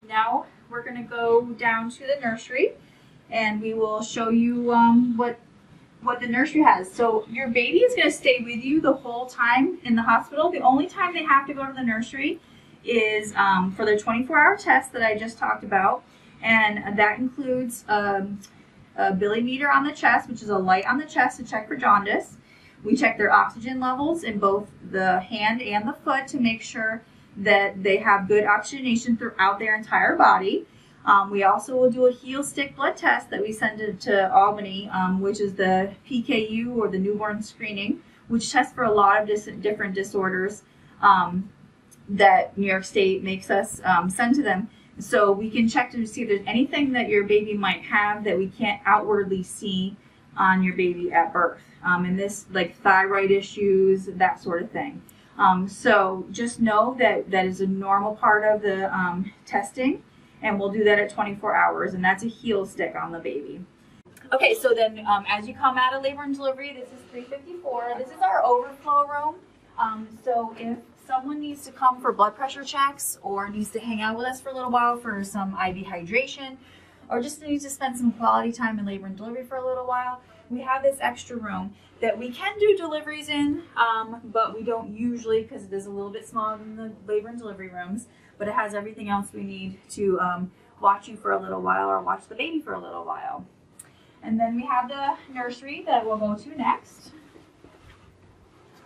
Now we're going to go down to the nursery and we will show you what the nursery has. So your baby is going to stay with you the whole time in the hospital. The only time they have to go to the nursery is for their 24-hour test that I just talked about, and that includes a billimeter on the chest, which is a light on the chest to check for jaundice. We check their oxygen levels in both the hand and the foot to make sure that they have good oxygenation throughout their entire body. We also will do a heel stick blood test that we send to Albany, which is the PKU, or the newborn screening, which tests for a lot of different disorders that New York State makes us send to them. So we can check to see if there's anything that your baby might have that we can't outwardly see on your baby at birth. And this, like thyroid issues, that sort of thing. So just know that that is a normal part of the testing, and we'll do that at 24 hours, and that's a heel stick on the baby. Okay, so then as you come out of labor and delivery, this is 354. This is our overflow room. So if someone needs to come for blood pressure checks or needs to hang out with us for a little while for some IV hydration, or just needs to spend some quality time in labor and delivery for a little while, we have this extra room that we can do deliveries in, but we don't usually because it is a little bit smaller than the labor and delivery rooms, but it has everything else we need to watch you for a little while or watch the baby for a little while. And then we have the nursery that we'll go to next.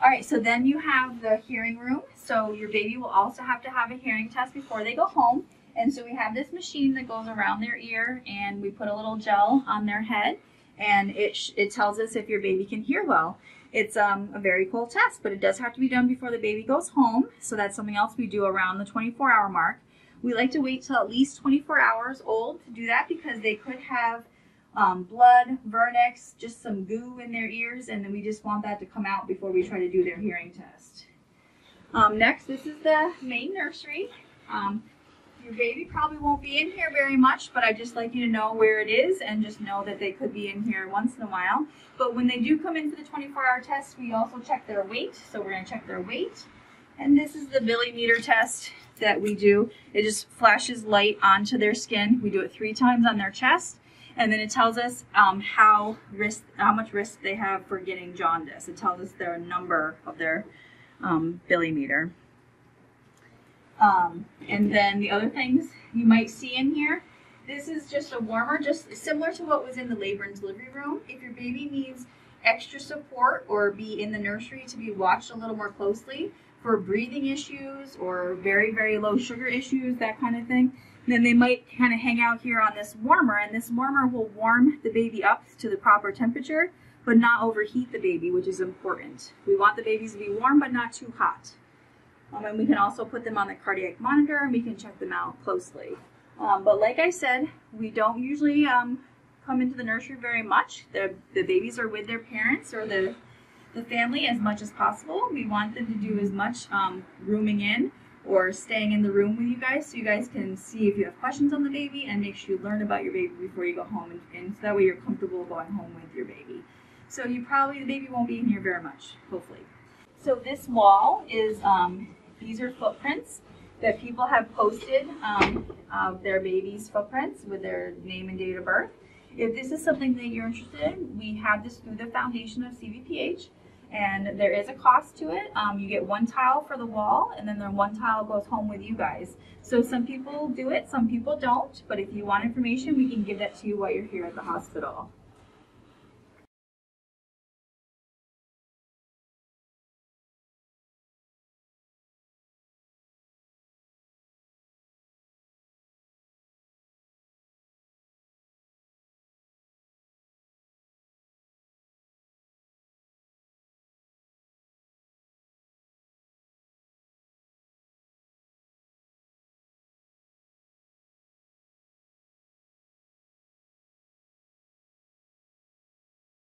All right, so then you have the hearing room. So your baby will also have to have a hearing test before they go home. And so we have this machine that goes around their ear, and we put a little gel on their head, and it tells us if your baby can hear well. It's a very cool test, but it does have to be done before the baby goes home. So that's something else we do around the 24-hour mark. We like to wait till at least 24 hours old to do that because they could have blood, vernix, just some goo in their ears, and then we just want that to come out before we try to do their hearing test. Next, this is the main nursery. Your baby probably won't be in here very much, but I'd just like you to know where it is and just know that they could be in here once in a while. But when they do come in for the 24-hour test, we also check their weight. So we're going to check their weight. And this is the billimeter test that we do. It just flashes light onto their skin. We do it 3 times on their chest. And then it tells us how much risk they have for getting jaundice. It tells us their number of their billimeter. And then the other things you might see in here, this is just a warmer, just similar to what was in the labor and delivery room. If your baby needs extra support or be in the nursery to be watched a little more closely for breathing issues or very, very low sugar issues, that kind of thing, then they might kind of hang out here on this warmer, and this warmer will warm the baby up to the proper temperature, but not overheat the baby, which is important. We want the babies to be warm, but not too hot. And we can also put them on the cardiac monitor, and we can check them out closely. But like I said, we don't usually come into the nursery very much. The babies are with their parents or the family as much as possible. We want them to do as much rooming in or staying in the room with you guys, so you guys can see if you have questions on the baby and make sure you learn about your baby before you go home, and so that way you're comfortable going home with your baby. So the baby won't be in here very much, hopefully. So this wall is, these are footprints that people have posted of their baby's footprints with their name and date of birth. If this is something that you're interested in, we have this through the foundation of CVPH, and there is a cost to it. You get 1 tile for the wall, and then the 1 tile goes home with you guys. So some people do it, some people don't, but if you want information, we can give that to you while you're here at the hospital.